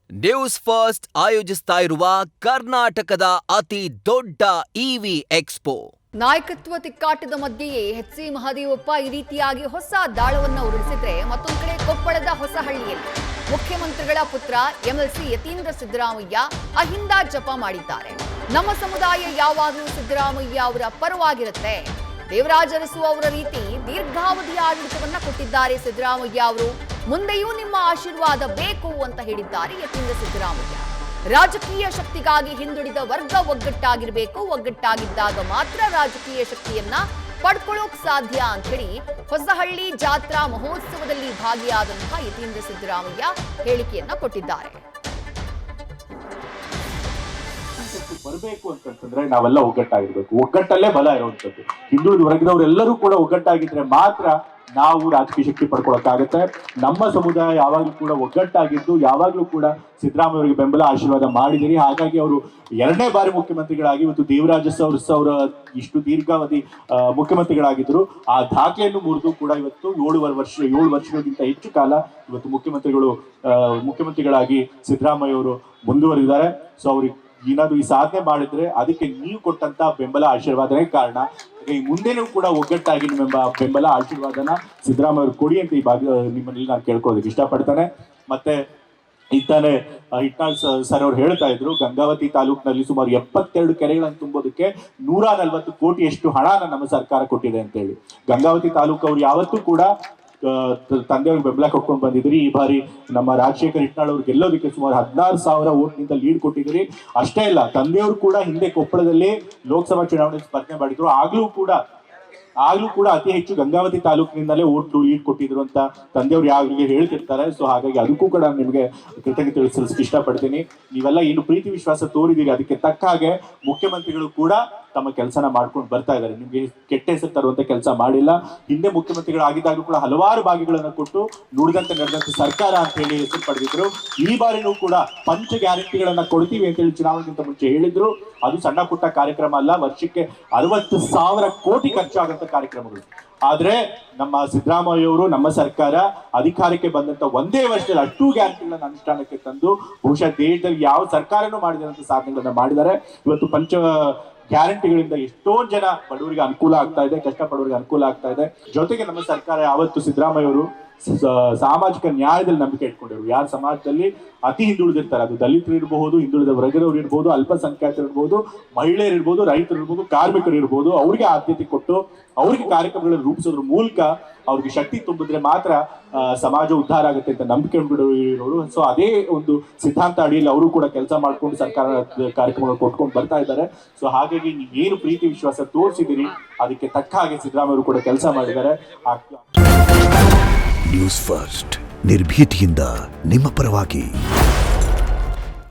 News first ಆಯೋಜಿಸ್ತಾ ಇರುವ ಕರ್ನಾಟಕದ ಅತಿ ದೊಡ್ಡ ಇವಿ ಎಕ್ಸ್ಪೋ. ನಾಯಕತ್ವ ತಿಕ್ಕಾಟದ ಮಧ್ಯೆಯೇ ಎಚ್.ಸಿ. ಮಹದೇವಪ್ಪ ಈ ರೀತಿಯಾಗಿ ಹೊಸ ದಾಳವನ್ನು ಉರುಳಿಸಿದ್ರೆ, ಮತ್ತೊಂದು ಕಡೆ ಕೊಪ್ಪಳದ ಹೊಸಹಳ್ಳಿಯಲ್ಲಿ ಮುಖ್ಯಮಂತ್ರಿಗಳ ಪುತ್ರ ಎಂಎಲ್ಸಿ ಯತೀಂದ್ರ ಸಿದ್ದರಾಮಯ್ಯ ಅಹಿಂದ ಜಪ ಮಾಡಿದ್ದಾರೆ. ನಮ್ಮ ಸಮುದಾಯ ಯಾವಾಗಲೂ ಸಿದ್ದರಾಮಯ್ಯ ಅವರ ಪರವಾಗಿರುತ್ತೆ, ದೇವರಾಜ ಅರಸು ಅವರ ರೀತಿ ದೀರ್ಘಾವಧಿಯ ಆಡಳಿತವನ್ನ ಕೊಟ್ಟಿದ್ದಾರೆ ಸಿದ್ದರಾಮಯ್ಯ ಅವರು, ಮುಂದೆಯೂ ನಿಮ್ಮ ಆಶೀರ್ವಾದ ಬೇಕು ಅಂತ ಹೇಳಿದ್ದಾರೆ ಯತೀಂದ್ರ ಸಿದ್ದರಾಮಯ್ಯ. ರಾಜಕೀಯ ಶಕ್ತಿಗಾಗಿ ಹಿಂದುಳಿದ ವರ್ಗ ಒಗ್ಗಟ್ಟಾಗಿರಬೇಕು, ಒಗ್ಗಟ್ಟಾಗಿದ್ದಾಗ ಮಾತ್ರ ರಾಜಕೀಯ ಶಕ್ತಿಯನ್ನ ಪಡ್ಕೊಳ್ಳೋಕ್ ಸಾಧ್ಯ ಅಂತ ಹೇಳಿ ಹೊಸಹಳ್ಳಿ ಜಾತ್ರಾ ಮಹೋತ್ಸವದಲ್ಲಿ ಭಾಗಿಯಾದಂತಹ ಯತೀಂದ್ರ ಸಿದ್ದರಾಮಯ್ಯ ಹೇಳಿಕೆಯನ್ನ ಕೊಟ್ಟಿದ್ದಾರೆ. ಬರಬೇಕು ಅಂತಂದ್ರೆ ನಾವೆಲ್ಲ ಒಗ್ಗಟ್ಟಾಗಿರ್ಬೇಕು, ಒಗ್ಗಟ್ಟಲ್ಲೇ ಬಲ ಇರುವಂತದ್ದು. ಹಿಂದುಳಿದ ವರ್ಗದವರೆಲ್ಲರೂ ಕೂಡ ಒಗ್ಗಟ್ಟಾಗಿದ್ರೆ ಮಾತ್ರ ನಾವು ರಾಜಕೀಯ ಶಕ್ತಿ ಪಡ್ಕೊಳಕ್ಕಾಗತ್ತೆ. ನಮ್ಮ ಸಮುದಾಯ ಯಾವಾಗಲೂ ಕೂಡ ಒಗ್ಗಟ್ಟಾಗಿದ್ದು, ಯಾವಾಗಲೂ ಕೂಡ ಸಿದ್ದರಾಮಯ್ಯ ಅವರಿಗೆ ಬೆಂಬಲ ಆಶೀರ್ವಾದ ಮಾಡಿದಿರಿ. ಹಾಗಾಗಿ ಅವರು 2ನೇ ಬಾರಿ ಮುಖ್ಯಮಂತ್ರಿಗಳಾಗಿ ಇವತ್ತು ದೇವರಾಜ ಅರಸು ಅವರ ಇಷ್ಟು ದೀರ್ಘಾವಧಿ ಮುಖ್ಯಮಂತ್ರಿಗಳಾಗಿದ್ರು. ಆ ದಾಖಲೆಯನ್ನು ಮುರಿದು ಕೂಡ ಇವತ್ತು 7 ವರ್ಷಗಳಿಗಿಂತ ಹೆಚ್ಚು ಕಾಲ ಇವತ್ತು ಮುಖ್ಯಮಂತ್ರಿಗಳಾಗಿ ಸಿದ್ದರಾಮಯ್ಯ ಅವರು ಮುಂದುವರೆದಿದ್ದಾರೆ. ಸೊ ಅವ್ರಿಗೆ ಏನಾದ್ರು ಈ ಸಾಧನೆ ಮಾಡಿದ್ರೆ ಅದಕ್ಕೆ ನೀವು ಕೊಟ್ಟಂತ ಬೆಂಬಲ ಆಶೀರ್ವಾದನೇ ಕಾರಣ. ಈ ಮುಂದೆನೂ ಕೂಡ ಒಗ್ಗಟ್ಟಾಗಿ ನಿಮ್ಮ ಬೆಂಬಲ ಆಶೀರ್ವಾದನ ಸಿದ್ದರಾಮಯ್ಯ ಅವರು ಕೊಡಿ ಅಂತ ಈ ನಿಮ್ಮಲ್ಲಿ ನಾನು ಕೇಳ್ಕೊಳ್ಳೋದಕ್ಕೆ ಇಷ್ಟಪಡ್ತಾನೆ. ಮತ್ತೆ ಇತ್ತಾನೆ ಹಿಟ್ನಾಳ್ ಸರ್ ಅವ್ರು ಹೇಳ್ತಾ ಇದ್ರು, ಗಂಗಾವತಿ ತಾಲೂಕಿನಲ್ಲಿ ಸುಮಾರು 72 ಕೆರೆಗಳನ್ನು ತುಂಬೋದಕ್ಕೆ 140 ಕೋಟಿಯಷ್ಟು ಹಣನ ನಮ್ಮ ಸರ್ಕಾರ ಕೊಟ್ಟಿದೆ ಅಂತ ಹೇಳಿ. ಗಂಗಾವತಿ ತಾಲೂಕು ಅವ್ರು ಯಾವತ್ತೂ ಕೂಡ ತಂದೆಯವ್ರಿಗೆ ಬೆಂಬಲ ಕೊಟ್ಕೊಂಡು ಬಂದಿದ್ರಿ. ಈ ಬಾರಿ ನಮ್ಮ ರಾಜಶೇಖರ್ ಹಿಟ್ನಾಳ್ ಅವ್ರು ಗೆಲ್ಲೋದಕ್ಕೆ ಸುಮಾರು 16,000 ವೋಟ್ನಿಂದ ಲೀಡ್ ಕೊಟ್ಟಿದ್ರಿ. ಅಷ್ಟೇ ಇಲ್ಲ, ತಂದೆಯವರು ಕೂಡ ಹಿಂದೆ ಕೊಪ್ಪಳದಲ್ಲಿ ಲೋಕಸಭಾ ಚುನಾವಣೆ ಸ್ಪರ್ಧೆ ಮಾಡಿದ್ರು. ಆಗ್ಲೂ ಕೂಡ ಅತಿ ಹೆಚ್ಚು ಗಂಗಾವತಿ ತಾಲೂಕಿನಿಂದಲೇ ವೋಟ್ ಲೀಡ್ ಕೊಟ್ಟಿದ್ರು ಅಂತ ತಂದೆಯವರು ಯಾವಾಗಲೂ ಹೇಳ್ತಿರ್ತಾರೆ. ಸೊ ಹಾಗಾಗಿ ಅದಕ್ಕೂ ಕೂಡ ನಿಮಗೆ ಕೃತಜ್ಞತೆ ತಿಳಿಸಲಿಕ್ಕೆ ಇಷ್ಟಪಡ್ತೀನಿ. ನೀವೆಲ್ಲ ಏನು ಪ್ರೀತಿ ವಿಶ್ವಾಸ ತೋರಿದಿರಿ, ಅದಕ್ಕೆ ತಕ್ಕ ಹಾಗೆ ಮುಖ್ಯಮಂತ್ರಿಗಳು ಕೂಡ ತಮ್ಮ ಕೆಲಸನ ಮಾಡ್ಕೊಂಡು ಬರ್ತಾ ಇದ್ದಾರೆ. ನಿಮ್ಗೆ ಕೆಟ್ಟ ಹೆಸರು ತರುವಂತ ಕೆಲಸ ಮಾಡಿಲ್ಲ. ಹಿಂದೆ ಮುಖ್ಯಮಂತ್ರಿಗಳಾಗಿದ್ದಾಗ ಕೂಡ ಹಲವಾರು ಭಾಗ್ಯಗಳನ್ನು ಕೊಟ್ಟು ನುಡಿದಂತೆ ನಡೆದಂತೆ ಸರ್ಕಾರ ಅಂತ ಹೇಳಿ ಹೆಸರು ಪಡೆದಿದ್ರು. ಈ ಬಾರಿನೂ ಕೂಡ ಪಂಚ ಗ್ಯಾರಂಟಿಗಳನ್ನ ಕೊಡ್ತೀವಿ ಅಂತ ಹೇಳಿ ಚುನಾವಣೆಗಿಂತ ಮುಂಚೆ ಹೇಳಿದ್ರು. ಅದು ಸಣ್ಣ ಪುಟ್ಟ ಕಾರ್ಯಕ್ರಮ ಅಲ್ಲ, ವರ್ಷಕ್ಕೆ 60,000 ಕೋಟಿ ಖರ್ಚಾಗಂತ ಕಾರ್ಯಕ್ರಮಗಳು. ಆದ್ರೆ ನಮ್ಮ ಸಿದ್ದರಾಮಯ್ಯ ಅವರು, ನಮ್ಮ ಸರ್ಕಾರ ಅಧಿಕಾರಕ್ಕೆ ಬಂದಂತ ಒಂದೇ ವರ್ಷದಲ್ಲಿ ಅಷ್ಟು ಗ್ಯಾರಂಟಿಗಳನ್ನ ಅನುಷ್ಠಾನಕ್ಕೆ ತಂದು ಬಹುಶಃ ದೇಶದಲ್ಲಿ ಯಾವ ಸರ್ಕಾರನೂ ಮಾಡಿದಂತ ಸಾಧನೆಗಳನ್ನ ಮಾಡಿದ್ದಾರೆ. ಇವತ್ತು ಪಂಚ ಗ್ಯಾರಂಟಿಗಳಿಂದ ಎಷ್ಟೊಂದು ಜನ ಬಡವರಿಗೆ ಅನುಕೂಲ ಆಗ್ತಾ ಇದೆ, ಕಷ್ಟಪಡೋರಿಗೆ ಅನುಕೂಲ ಆಗ್ತಾ ಇದೆ. ಜೊತೆಗೆ ನಮ್ಮ ಸರ್ಕಾರ ಯಾವತ್ತು ಸಿದ್ದರಾಮಯ್ಯ ಅವರು ಸಾಮಾಜಿಕ ನ್ಯಾಯದಲ್ಲಿ ನಂಬಿಕೆ ಇಟ್ಕೊಂಡಿರು. ಯಾರ ಸಮಾಜದಲ್ಲಿ ಅತಿ ಹಿಂದುಳಿದಿರ್ತಾರೆ, ಅದು ದಲಿತರು ಇರಬಹುದು, ಹಿಂದುಳಿದ ವರ್ಗದವರು ಇರ್ಬೋದು, ಅಲ್ಪಸಂಖ್ಯಾತರು ಇರ್ಬೋದು, ಮಹಿಳೆಯರು ಇರ್ಬೋದು, ರೈತರು ಇರ್ಬೋದು, ಕಾರ್ಮಿಕರು ಇರ್ಬೋದು, ಅವ್ರಿಗೆ ಆದ್ಯತೆ ಕೊಟ್ಟು ಅವ್ರಿಗೆ ಕಾರ್ಯಕ್ರಮಗಳನ್ನು ರೂಪಿಸೋದ್ರ ಮೂಲಕ ಅವ್ರಿಗೆ ಶಕ್ತಿ ತುಂಬಿದ್ರೆ ಮಾತ್ರ ಸಮಾಜ ಉದ್ಧಾರ ಆಗುತ್ತೆ ಅಂತ ನಂಬಿಕೆ ಇರೋರು. ಸೊ ಅದೇ ಒಂದು ಸಿದ್ಧಾಂತ ಅಡಿಯಲ್ಲಿ ಅವರು ಕೂಡ ಕೆಲಸ ಮಾಡ್ಕೊಂಡು ಸರ್ಕಾರ ಕಾರ್ಯಕ್ರಮಗಳು ಕೊಟ್ಕೊಂಡು ಬರ್ತಾ ಇದ್ದಾರೆ. ಸೊ ಹಾಗಾಗಿ ನೀವೇನು ಪ್ರೀತಿ ವಿಶ್ವಾಸ ತೋರಿಸಿದಿರಿ ಅದಕ್ಕೆ ತಕ್ಕ ಹಾಗೆ ಸಿದ್ದರಾಮಯ್ಯ ಕೂಡ ಕೆಲಸ ಮಾಡಿದ್ದಾರೆ. ನ್ಯೂಸ್ ಫಸ್ಟ್ ನಿರ್ಭೀತಿಯಿಂದ ನಿಮ್ಮ ಪರವಾಗಿ.